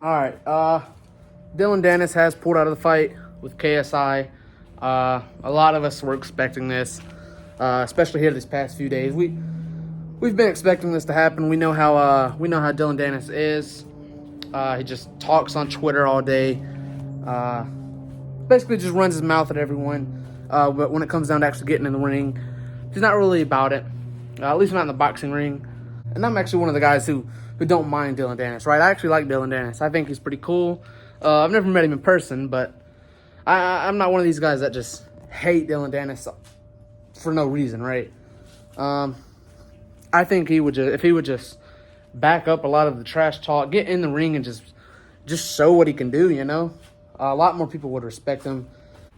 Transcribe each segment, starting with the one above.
All right. Dillon Danis has pulled out of the fight with KSI. A lot of us were expecting this, especially here these past few days. We've been expecting this to happen. We know how Dillon Danis is. He just talks on Twitter all day. Basically just runs his mouth at everyone. But when it comes down to actually getting in the ring, he's not really about it. At least not in the boxing ring. And I'm actually one of the guys who don't mind Dillon Danis, right? I actually like Dillon Danis. I think he's pretty cool. I've never met him in person, but I'm not one of these guys that just hate Dillon Danis for no reason, right? I think if he would just back up a lot of the trash talk, get in the ring and just show what he can do, you know? A lot more people would respect him.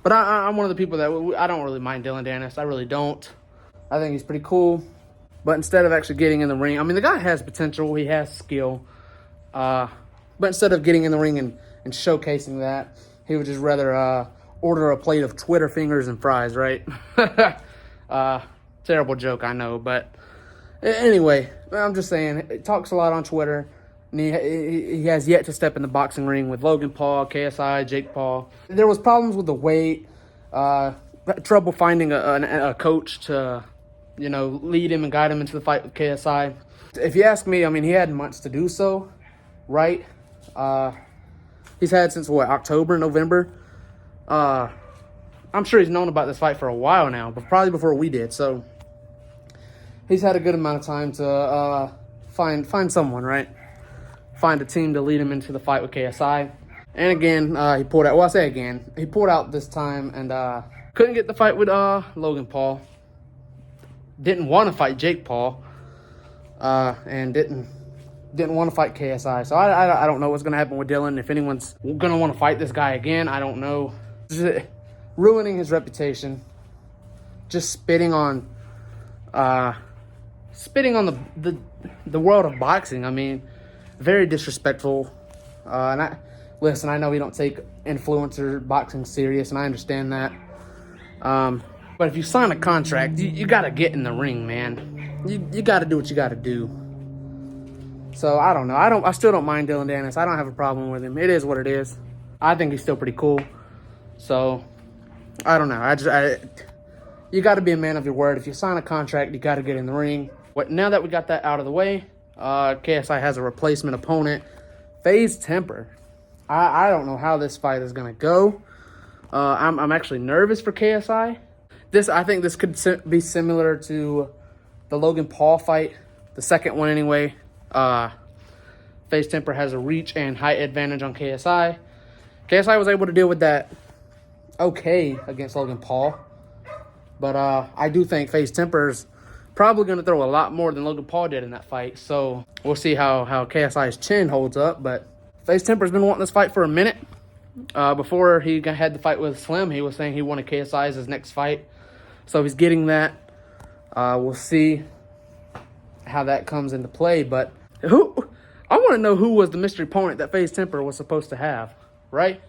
But I'm one of the people that I don't really mind Dillon Danis. I really don't. I think he's pretty cool. But instead of actually getting in the ring, I mean, the guy has potential. He has skill. But instead of getting in the ring and showcasing that, he would just rather order a plate of Twitter fingers and fries, right? Terrible joke, I know. But anyway, I'm just saying, he talks a lot on Twitter. And he has yet to step in the boxing ring with Logan Paul, KSI, Jake Paul. There was problems with the weight, trouble finding a coach to, lead him and guide him into the fight with KSI. If you ask me, I mean, he had months to do so, right? He's had since, October, November? I'm sure he's known about this fight for a while now, but probably before we did. So he's had a good amount of time to find someone, right? Find a team to lead him into the fight with KSI. And again, he pulled out. Well, I say again, he pulled out this time and couldn't get the fight with Logan Paul. Didn't want to fight Jake Paul, and didn't want to fight KSI. So I don't know what's going to happen with Dillon. If anyone's going to want to fight this guy again, I don't know. Just ruining his reputation. Just spitting on the world of boxing. I mean, very disrespectful. And I know we don't take influencer boxing serious, and I understand that. But if you sign a contract, you got to get in the ring, man. You got to do what you got to do. So I don't know. I still don't mind Dillon Danis. I don't have a problem with him. It is what it is. I think he's still pretty cool. So I don't know. You got to be a man of your word. If you sign a contract, you got to get in the ring. Now that we got that out of the way, KSI has a replacement opponent, FaZe Temperrr. I don't know how this fight is gonna go. I'm actually nervous for KSI. I think this could be similar to the Logan Paul fight, the second one anyway. FaZe Temperrr has a reach and height advantage on KSI. KSI was able to deal with that okay against Logan Paul, but I do think FaZe Temperrr's probably going to throw a lot more than Logan Paul did in that fight. So we'll see how KSI's chin holds up. But FaZe Temperrr's been wanting this fight for a minute. Before he had the fight with Slim, he was saying he wanted KSI as his next fight. So he's getting that. We'll see how that comes into play. But I want to know who was the mystery opponent that FaZe Temperrr was supposed to have, right?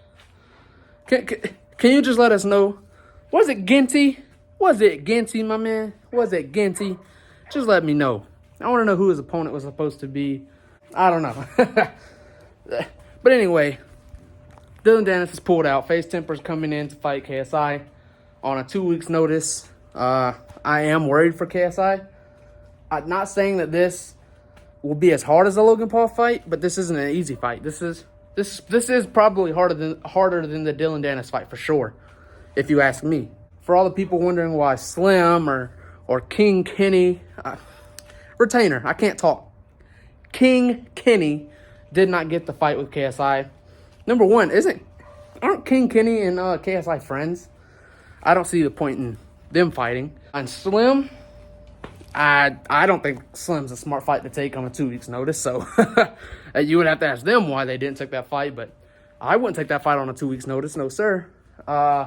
Can you just let us know? Was it Ginty? Was it Ginty, my man? Was it Ginty? Just let me know. I want to know who his opponent was supposed to be. I don't know. But anyway, Dillon Danis has pulled out. FaZe Temperrr's coming in to fight KSI on a 2 weeks notice. I am worried for KSI. I'm not saying that this will be as hard as the Logan Paul fight, but this isn't an easy fight. This is probably harder than the Dillon Danis fight for sure, if you ask me. For all the people wondering why Slim or King Kenny, Retainer, I can't talk. King Kenny did not get the fight with KSI. Number one, aren't King Kenny and KSI friends? I don't see the point in them fighting. And Slim, I don't think Slim's a smart fight to take on a 2 weeks notice. So you would have to ask them why they didn't take that fight. But I wouldn't take that fight on a 2 weeks notice. No, sir.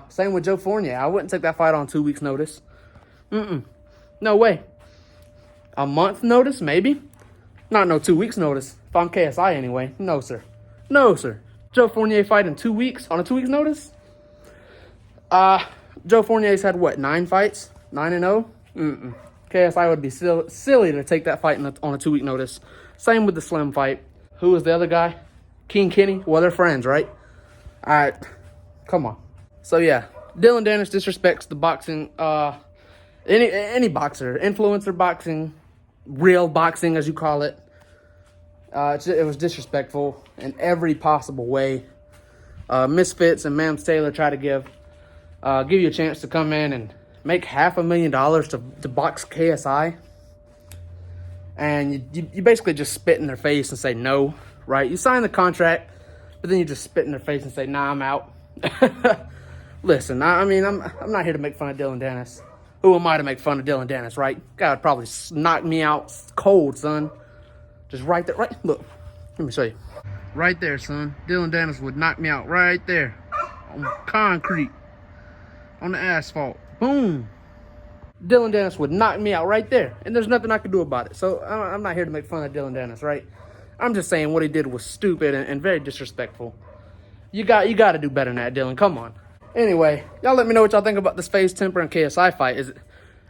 Same with Joe Fournier. I wouldn't take that fight on 2 weeks notice. No way. A month notice, maybe. Not no 2 weeks notice. If I'm KSI anyway. No, sir. No, sir. Joe Fournier fight in 2 weeks on a 2 weeks notice? Joe Fournier's had, 9 fights? 9-0? KSI would be silly to take that fight on a 2 week notice. Same with the Slim fight. Who was the other guy? King Kenny, well, they're friends, right? All right, come on. So yeah, Dillon Danis disrespects the boxing, any boxer, influencer boxing, real boxing as you call it. It was disrespectful in every possible way. Misfits and Mams Taylor try to give you a chance to come in and make $500,000 to box KSI, and you basically just spit in their face and say no, right? You sign the contract, but then you just spit in their face and say, nah, I'm out. Listen, I mean, I'm not here to make fun of Dillon Danis. Who am I to make fun of Dillon Danis, right? God would probably knock me out cold, son. Just right there, right? Look, let me show you. Right there, son. Dillon Danis would knock me out right there. On concrete. On the asphalt. Boom. Dillon Danis would knock me out right there. And there's nothing I can do about it. So I'm not here to make fun of Dillon Danis, right? I'm just saying what he did was stupid and very disrespectful. You got to do better than that, Dillon. Come on. Anyway, y'all let me know what y'all think about this FaZe Temperrr and KSI fight.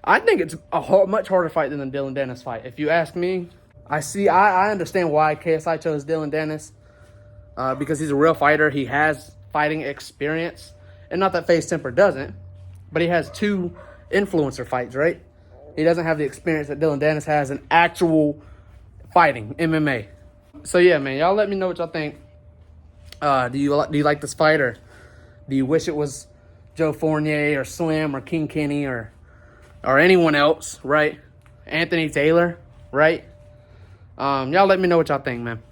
I think it's a much harder fight than the Dillon Danis fight. If you ask me, I understand why KSI chose Dillon Danis. Because he's a real fighter. He has fighting experience. And not that FaZe Temperrr doesn't, but he has 2 influencer fights, right? He doesn't have the experience that Dillon Danis has in actual fighting, MMA. So yeah, man, y'all let me know what y'all think. Do you like this fight, or do you wish it was Joe Fournier or Slim or King Kenny or anyone else, right? Anthony Taylor, right? Y'all let me know what y'all think, man.